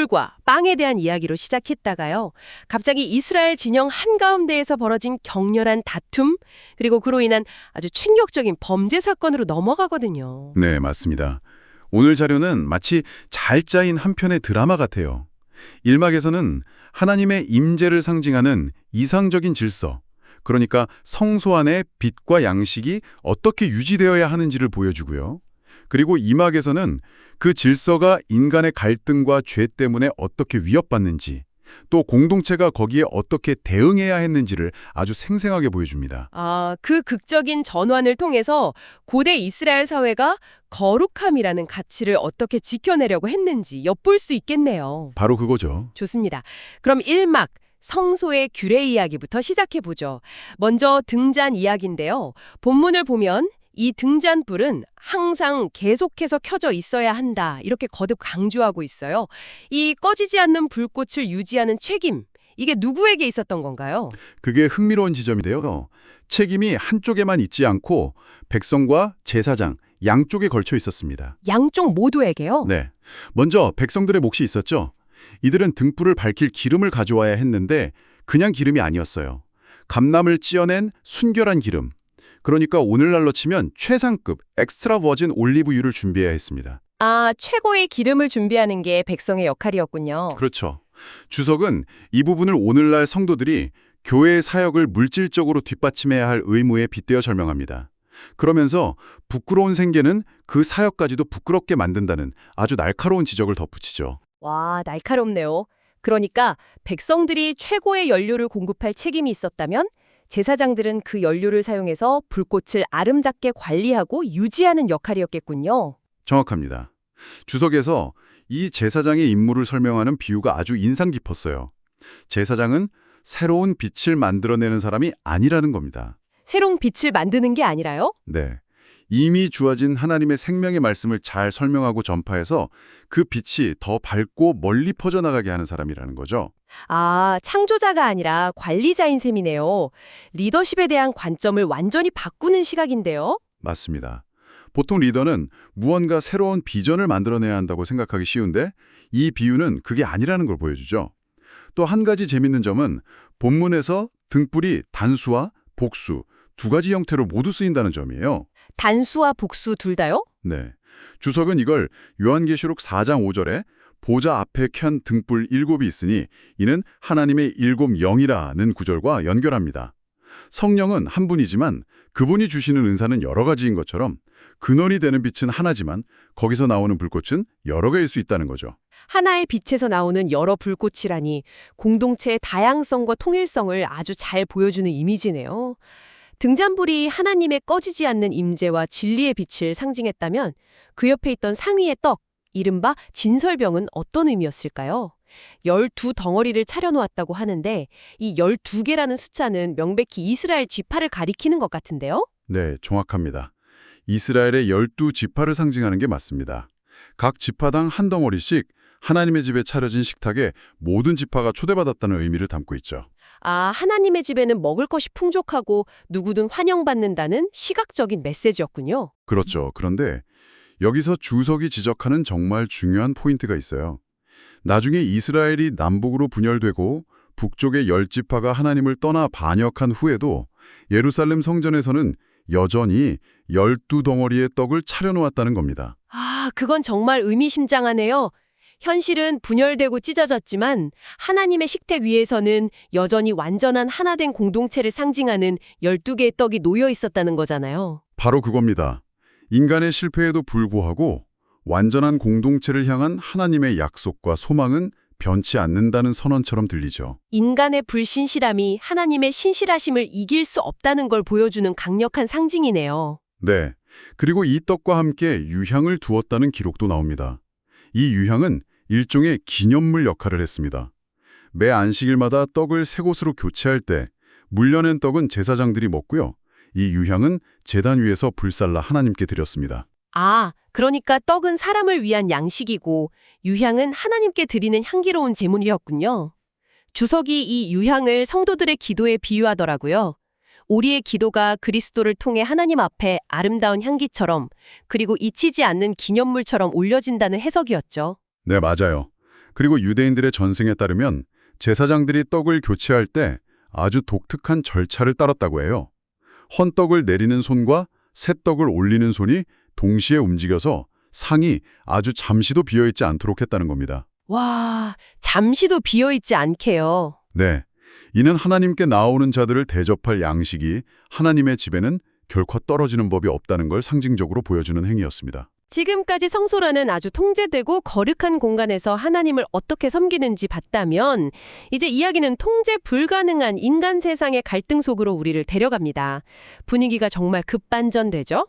불과 빵에 대한 이야기로 시작했다가요. 갑자기 이스라엘 진영 한가운데에서 벌어진 격렬한 다툼, 그리고 그로 인한 아주 충격적인 범죄 사건으로 넘어가거든요. 네, 맞습니다. 오늘 자료는 마치 잘 짜인 한 편의 드라마 같아요. 1막에서는 하나님의 임재를 상징하는 이상적인 질서, 그러니까 성소 안의 빛과 양식이 어떻게 유지되어야 하는지를 보여주고요. 그리고 2막에서는 그 질서가 인간의 갈등과 죄 때문에 어떻게 위협받는지, 또 공동체가 거기에 어떻게 대응해야 했는지를 아주 생생하게 보여줍니다. 그 극적인 전환을 통해서 고대 이스라엘 사회가 거룩함이라는 가치를 어떻게 지켜내려고 했는지 엿볼 수 있겠네요. 바로 그거죠. 좋습니다. 그럼 1막 성소의 규례 이야기부터 시작해보죠. 먼저 등잔 이야기인데요. 본문을 보면 이 등잔불은 항상 계속해서 켜져 있어야 한다, 이렇게 거듭 강조하고 있어요. 이 꺼지지 않는 불꽃을 유지하는 책임, 이게 누구에게 있었던 건가요? 그게 흥미로운 지점인데요. 책임이 한쪽에만 있지 않고 백성과 제사장, 양쪽에 걸쳐 있었습니다. 양쪽 모두에게요? 네. 먼저 백성들의 몫이 있었죠. 이들은 등불을 밝힐 기름을 가져와야 했는데 그냥 기름이 아니었어요. 감람을 찧어낸 순결한 기름. 그러니까 오늘날로 치면 최상급 엑스트라 버진 올리브유를 준비해야 했습니다. 최고의 기름을 준비하는 게 백성의 역할이었군요. 그렇죠. 주석은 이 부분을 오늘날 성도들이 교회의 사역을 물질적으로 뒷받침해야 할 의무에 빗대어 설명합니다. 그러면서 부끄러운 생계는 그 사역까지도 부끄럽게 만든다는 아주 날카로운 지적을 덧붙이죠. 와, 날카롭네요. 그러니까 백성들이 최고의 연료를 공급할 책임이 있었다면 제사장들은 그 연료를 사용해서 불꽃을 아름답게 관리하고 유지하는 역할이었겠군요. 정확합니다. 주석에서 이 제사장의 임무를 설명하는 비유가 아주 인상 깊었어요. 제사장은 새로운 빛을 만들어내는 사람이 아니라는 겁니다. 새로운 빛을 만드는 게 아니라요? 네. 이미 주어진 하나님의 생명의 말씀을 잘 설명하고 전파해서 그 빛이 더 밝고 멀리 퍼져나가게 하는 사람이라는 거죠. 창조자가 아니라 관리자인 셈이네요. 리더십에 대한 관점을 완전히 바꾸는 시각인데요. 맞습니다. 보통 리더는 무언가 새로운 비전을 만들어내야 한다고 생각하기 쉬운데 이 비유는 그게 아니라는 걸 보여주죠. 또 한 가지 재밌는 점은 본문에서 등불이 단수와 복수 두 가지 형태로 모두 쓰인다는 점이에요. 단수와 복수 둘 다요? 네. 주석은 이걸 요한계시록 4장 5절에 보좌 앞에 켠 등불 7이 있으니 이는 하나님의 7 영이라는 구절과 연결합니다. 성령은 한 분이지만 그분이 주시는 은사는 여러 가지인 것처럼 근원이 되는 빛은 하나지만 거기서 나오는 불꽃은 여러 개일 수 있다는 거죠. 하나의 빛에서 나오는 여러 불꽃이라니 공동체의 다양성과 통일성을 아주 잘 보여주는 이미지네요. 등잔불이 하나님의 꺼지지 않는 임재와 진리의 빛을 상징했다면 그 옆에 있던 상위의 떡, 이른바 진설병은 어떤 의미였을까요? 12덩어리를 차려놓았다고 하는데 이 12개라는 숫자는 명백히 이스라엘 지파를 가리키는 것 같은데요? 네, 정확합니다. 이스라엘의 12지파를 상징하는 게 맞습니다. 각 지파당 한 덩어리씩 하나님의 집에 차려진 식탁에 모든 지파가 초대받았다는 의미를 담고 있죠. 하나님의 집에는 먹을 것이 풍족하고 누구든 환영받는다는 시각적인 메시지였군요. 그렇죠. 그런데 여기서 주석이 지적하는 정말 중요한 포인트가 있어요. 나중에 이스라엘이 남북으로 분열되고 북쪽의 10지파가 하나님을 떠나 반역한 후에도 예루살렘 성전에서는 여전히 12덩어리의 떡을 차려놓았다는 겁니다. 그건 정말 의미심장하네요. 현실은 분열되고 찢어졌지만 하나님의 식탁 위에서는 여전히 완전한 하나된 공동체를 상징하는 12개의 떡이 놓여 있었다는 거잖아요. 바로 그겁니다. 인간의 실패에도 불구하고 완전한 공동체를 향한 하나님의 약속과 소망은 변치 않는다는 선언처럼 들리죠. 인간의 불신실함이 하나님의 신실하심을 이길 수 없다는 걸 보여주는 강력한 상징이네요. 네. 그리고 이 떡과 함께 유향을 두었다는 기록도 나옵니다. 이 유향은 일종의 기념물 역할을 했습니다. 매 안식일마다 떡을 새 곳으로 교체할 때 물려낸 떡은 제사장들이 먹고요. 이 유향은 제단 위에서 불살라 하나님께 드렸습니다. 그러니까 떡은 사람을 위한 양식이고 유향은 하나님께 드리는 향기로운 제물이었군요. 주석이 이 유향을 성도들의 기도에 비유하더라고요. 우리의 기도가 그리스도를 통해 하나님 앞에 아름다운 향기처럼 그리고 잊히지 않는 기념물처럼 올려진다는 해석이었죠. 네, 맞아요. 그리고 유대인들의 전승에 따르면 제사장들이 떡을 교체할 때 아주 독특한 절차를 따랐다고 해요. 헌떡을 내리는 손과 새 떡을 올리는 손이 동시에 움직여서 상이 아주 잠시도 비어있지 않도록 했다는 겁니다. 와, 잠시도 비어있지 않게요. 네, 이는 하나님께 나오는 자들을 대접할 양식이 하나님의 집에는 결코 떨어지는 법이 없다는 걸 상징적으로 보여주는 행위였습니다. 지금까지 성소라는 아주 통제되고 거룩한 공간에서 하나님을 어떻게 섬기는지 봤다면 이제 이야기는 통제 불가능한 인간 세상의 갈등 속으로 우리를 데려갑니다. 분위기가 정말 급반전되죠?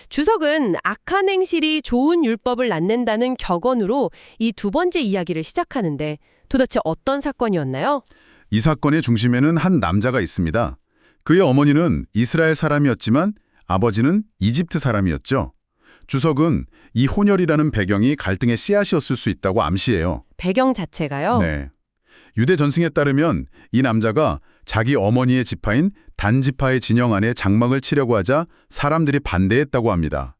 주석은 악한 행실이 좋은 율법을 낳는다는 격언으로 이 두 번째 이야기를 시작하는데 도대체 어떤 사건이었나요? 이 사건의 중심에는 한 남자가 있습니다. 그의 어머니는 이스라엘 사람이었지만 아버지는 이집트 사람이었죠. 주석은 이 혼혈이라는 배경이 갈등의 씨앗이었을 수 있다고 암시해요. 배경 자체가요? 네. 유대 전승에 따르면 이 남자가 자기 어머니의 지파인 단지파의 진영 안에 장막을 치려고 하자 사람들이 반대했다고 합니다.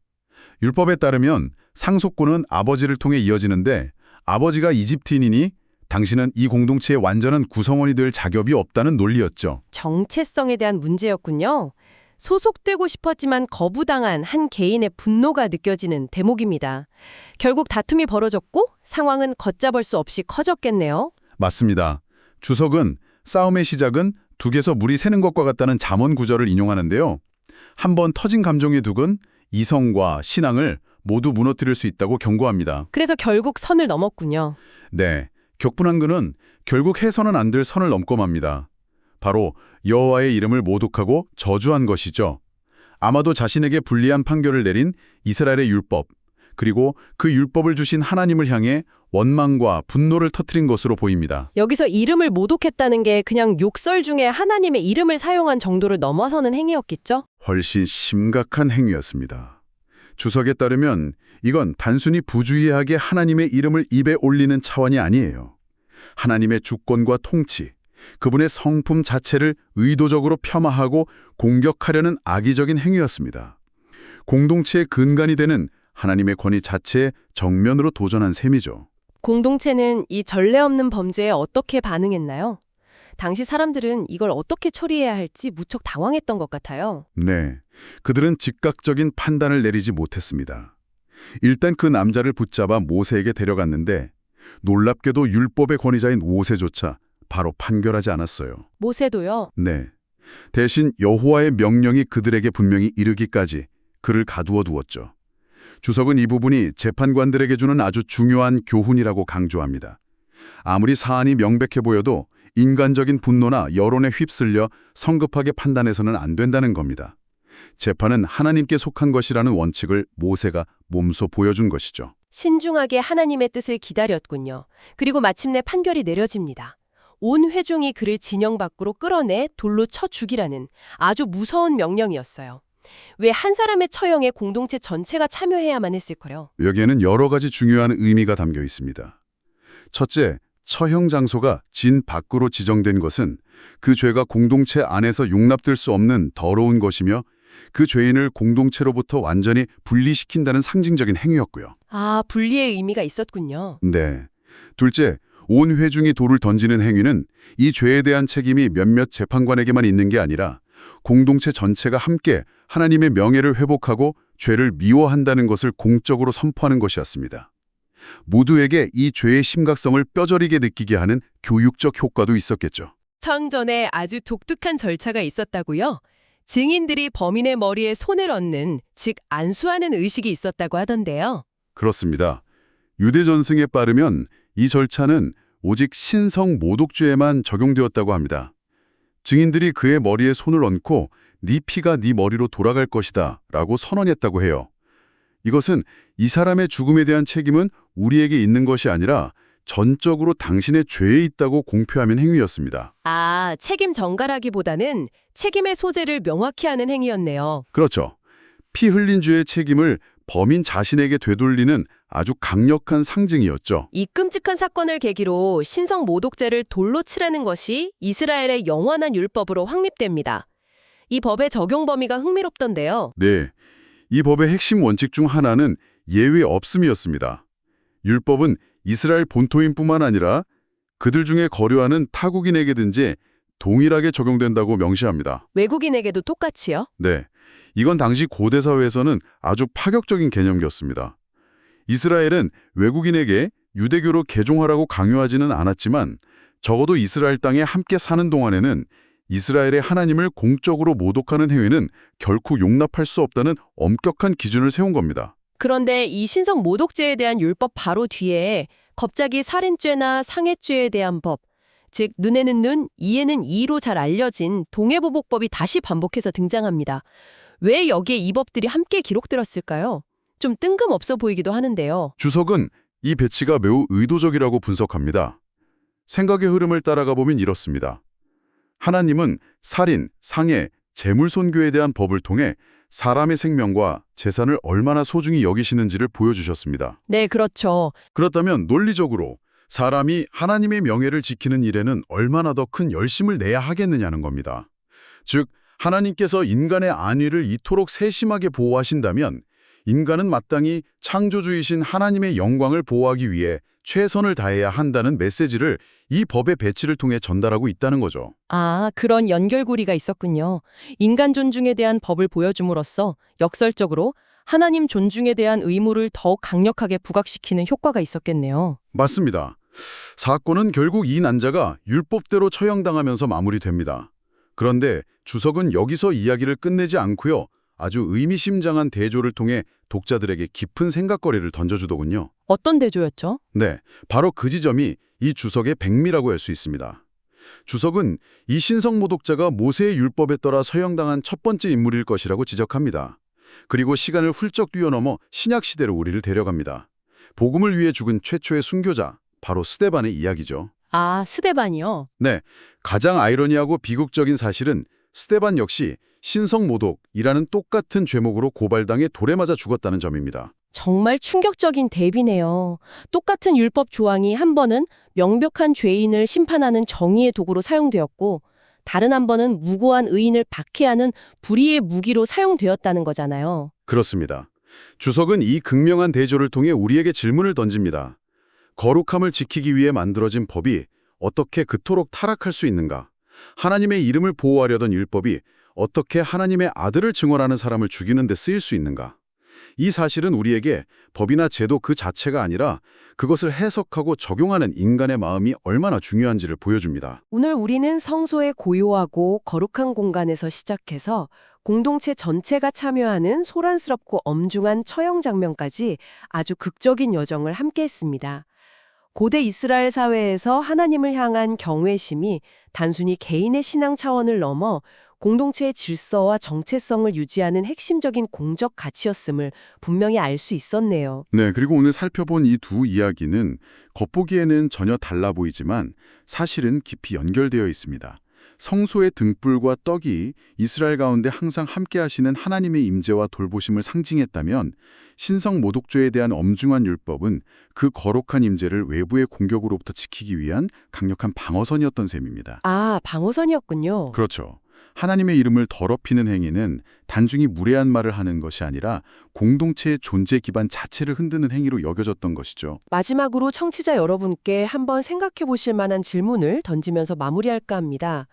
율법에 따르면 상속권은 아버지를 통해 이어지는데 아버지가 이집트인이니 당신은 이 공동체의 완전한 구성원이 될 자격이 없다는 논리였죠. 정체성에 대한 문제였군요. 소속되고 싶었지만 거부당한 한 개인의 분노가 느껴지는 대목입니다. 결국 다툼이 벌어졌고 상황은 걷잡을 수 없이 커졌겠네요. 맞습니다. 주석은 싸움의 시작은 둑에서 물이 새는 것과 같다는 잠언 구절을 인용하는데요. 한번 터진 감정의 둑은 이성과 신앙을 모두 무너뜨릴 수 있다고 경고합니다. 그래서 결국 선을 넘었군요. 네, 격분한 그는 결국 해서는 안 될 선을 넘고 맙니다. 바로 여호와의 이름을 모독하고 저주한 것이죠. 아마도 자신에게 불리한 판결을 내린 이스라엘의 율법, 그리고 그 율법을 주신 하나님을 향해 원망과 분노를 터뜨린 것으로 보입니다. 여기서 이름을 모독했다는 게 그냥 욕설 중에 하나님의 이름을 사용한 정도를 넘어서는 행위였겠죠? 훨씬 심각한 행위였습니다. 주석에 따르면 이건 단순히 부주의하게 하나님의 이름을 입에 올리는 차원이 아니에요. 하나님의 주권과 통치, 그분의 성품 자체를 의도적으로 폄하하고 공격하려는 악의적인 행위였습니다. 공동체의 근간이 되는 하나님의 권위 자체에 정면으로 도전한 셈이죠. 공동체는 이 전례 없는 범죄에 어떻게 반응했나요? 당시 사람들은 이걸 어떻게 처리해야 할지 무척 당황했던 것 같아요. 네, 그들은 즉각적인 판단을 내리지 못했습니다. 일단 그 남자를 붙잡아 모세에게 데려갔는데 놀랍게도 율법의 권위자인 모세조차 바로 판결하지 않았어요. 모세도요? 네, 대신 여호와의 명령이 그들에게 분명히 이르기까지 그를 가두어 두었죠. 주석은 이 부분이 재판관들에게 주는 아주 중요한 교훈이라고 강조합니다. 아무리 사안이 명백해 보여도 인간적인 분노나 여론에 휩쓸려 성급하게 판단해서는 안 된다는 겁니다. 재판은 하나님께 속한 것이라는 원칙을 모세가 몸소 보여준 것이죠. 신중하게 하나님의 뜻을 기다렸군요. 그리고 마침내 판결이 내려집니다. 온 회중이 그를 진영 밖으로 끌어내 돌로 쳐 죽이라는 아주 무서운 명령이었어요. 왜 한 사람의 처형에 공동체 전체가 참여해야만 했을까요? 여기에는 여러 가지 중요한 의미가 담겨 있습니다. 첫째, 처형 장소가 진 밖으로 지정된 것은 그 죄가 공동체 안에서 용납될 수 없는 더러운 것이며 그 죄인을 공동체로부터 완전히 분리시킨다는 상징적인 행위였고요. 아, 분리의 의미가 있었군요. 네. 둘째, 온 회중이 돌을 던지는 행위는 이 죄에 대한 책임이 몇몇 재판관에게만 있는 게 아니라 공동체 전체가 함께 하나님의 명예를 회복하고 죄를 미워한다는 것을 공적으로 선포하는 것이었습니다. 모두에게 이 죄의 심각성을 뼈저리게 느끼게 하는 교육적 효과도 있었겠죠. 성전에 아주 독특한 절차가 있었다고요? 증인들이 범인의 머리에 손을 얹는, 즉 안수하는 의식이 있었다고 하던데요. 그렇습니다. 유대 전승에 따르면 이 절차는 오직 신성 모독죄에만 적용되었다고 합니다. 증인들이 그의 머리에 손을 얹고 네 피가 네 머리로 돌아갈 것이다 라고 선언했다고 해요. 이것은 이 사람의 죽음에 대한 책임은 우리에게 있는 것이 아니라 전적으로 당신의 죄에 있다고 공표하는 행위였습니다. 아, 책임 전가라기보다는 책임의 소재를 명확히 하는 행위였네요. 그렇죠. 피 흘린 죄의 책임을 범인 자신에게 되돌리는 아주 강력한 상징이었죠. 이 끔찍한 사건을 계기로 신성 모독죄를 돌로 치라는 것이 이스라엘의 영원한 율법으로 확립됩니다. 이 법의 적용 범위가 흥미롭던데요. 네, 이 법의 핵심 원칙 중 하나는 예외 없음이었습니다. 율법은 이스라엘 본토인뿐만 아니라 그들 중에 거류하는 타국인에게든지 동일하게 적용된다고 명시합니다. 외국인에게도 똑같이요? 네, 이건 당시 고대 사회에서는 아주 파격적인 개념이었습니다. 이스라엘은 외국인에게 유대교로 개종하라고 강요하지는 않았지만 적어도 이스라엘 땅에 함께 사는 동안에는 이스라엘의 하나님을 공적으로 모독하는 행위는 결코 용납할 수 없다는 엄격한 기준을 세운 겁니다. 그런데 이 신성 모독죄에 대한 율법 바로 뒤에 갑자기 살인죄나 상해죄에 대한 법, 즉 눈에는 눈, 이에는 이로 잘 알려진 동해보복법이 다시 반복해서 등장합니다. 왜 여기에 이 법들이 함께 기록되었을까요? 좀 뜬금없어 보이기도 하는데요. 주석은 이 배치가 매우 의도적이라고 분석합니다. 생각의 흐름을 따라가 보면 이렇습니다. 하나님은 살인, 상해, 재물 손괴에 대한 법을 통해 사람의 생명과 재산을 얼마나 소중히 여기시는지를 보여주셨습니다. 네, 그렇죠. 그렇다면 논리적으로 사람이 하나님의 명예를 지키는 일에는 얼마나 더 큰 열심을 내야 하겠느냐는 겁니다. 즉, 하나님께서 인간의 안위를 이토록 세심하게 보호하신다면 인간은 마땅히 창조주이신 하나님의 영광을 보호하기 위해 최선을 다해야 한다는 메시지를 이 법의 배치를 통해 전달하고 있다는 거죠. 아, 그런 연결고리가 있었군요. 인간 존중에 대한 법을 보여줌으로써 역설적으로 하나님 존중에 대한 의무를 더 강력하게 부각시키는 효과가 있었겠네요. 맞습니다. 사건은 결국 이 난자가 율법대로 처형당하면서 마무리됩니다. 그런데 주석은 여기서 이야기를 끝내지 않고요. 아주 의미심장한 대조를 통해 독자들에게 깊은 생각거리를 던져주더군요. 어떤 대조였죠? 네, 바로 그 지점이 이 주석의 백미라고 할 수 있습니다. 주석은 이 신성모독자가 모세의 율법에 따라 서형당한 첫 번째 인물일 것이라고 지적합니다. 그리고 시간을 훌쩍 뛰어넘어 신약시대로 우리를 데려갑니다. 복음을 위해 죽은 최초의 순교자, 바로 스데반의 이야기죠. 아, 스데반이요? 네, 가장 아이러니하고 비극적인 사실은 스데반 역시 신성모독이라는 똑같은 죄목으로 고발당해 돌에 맞아 죽었다는 점입니다. 정말 충격적인 대비네요. 똑같은 율법 조항이 한 번은 명백한 죄인을 심판하는 정의의 도구로 사용되었고 다른 한 번은 무고한 의인을 박해하는 불의의 무기로 사용되었다는 거잖아요. 그렇습니다. 주석은 이 극명한 대조를 통해 우리에게 질문을 던집니다. 거룩함을 지키기 위해 만들어진 법이 어떻게 그토록 타락할 수 있는가? 하나님의 이름을 보호하려던 율법이 어떻게 하나님의 아들을 증언하는 사람을 죽이는 데 쓰일 수 있는가? 이 사실은 우리에게 법이나 제도 그 자체가 아니라 그것을 해석하고 적용하는 인간의 마음이 얼마나 중요한지를 보여줍니다. 오늘 우리는 성소의 고요하고 거룩한 공간에서 시작해서 공동체 전체가 참여하는 소란스럽고 엄중한 처형 장면까지 아주 극적인 여정을 함께했습니다. 고대 이스라엘 사회에서 하나님을 향한 경외심이 단순히 개인의 신앙 차원을 넘어 공동체의 질서와 정체성을 유지하는 핵심적인 공적 가치였음을 분명히 알 수 있었네요. 네, 그리고 오늘 살펴본 이 두 이야기는 겉보기에는 전혀 달라 보이지만 사실은 깊이 연결되어 있습니다. 성소의 등불과 떡이 이스라엘 가운데 항상 함께 하시는 하나님의 임재와 돌보심을 상징했다면 신성 모독죄에 대한 엄중한 율법은 그 거룩한 임재를 외부의 공격으로부터 지키기 위한 강력한 방어선이었던 셈입니다. 아, 방어선이었군요. 그렇죠. 하나님의 이름을 더럽히는 행위는 단순히 무례한 말을 하는 것이 아니라 공동체의 존재 기반 자체를 흔드는 행위로 여겨졌던 것이죠. 마지막으로 청취자 여러분께 한번 생각해 보실 만한 질문을 던지면서 마무리할까 합니다.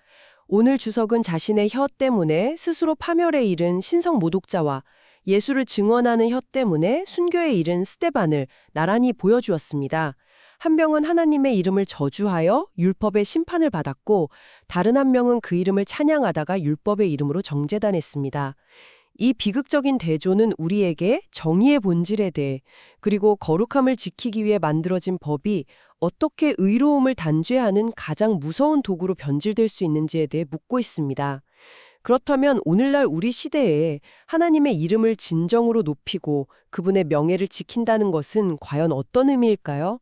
오늘 주석은 자신의 혀 때문에 스스로 파멸에 이른 신성 모독자와 예수를 증언하는 혀 때문에 순교에 이른 스데반을 나란히 보여주었습니다. 한 명은 하나님의 이름을 저주하여 율법의 심판을 받았고 다른 한 명은 그 이름을 찬양하다가 율법의 이름으로 정죄당했습니다. 이 비극적인 대조는 우리에게 정의의 본질에 대해 그리고 거룩함을 지키기 위해 만들어진 법이 어떻게 의로움을 단죄하는 가장 무서운 도구로 변질될 수 있는지에 대해 묻고 있습니다. 그렇다면 오늘날 우리 시대에 하나님의 이름을 진정으로 높이고 그분의 명예를 지킨다는 것은 과연 어떤 의미일까요?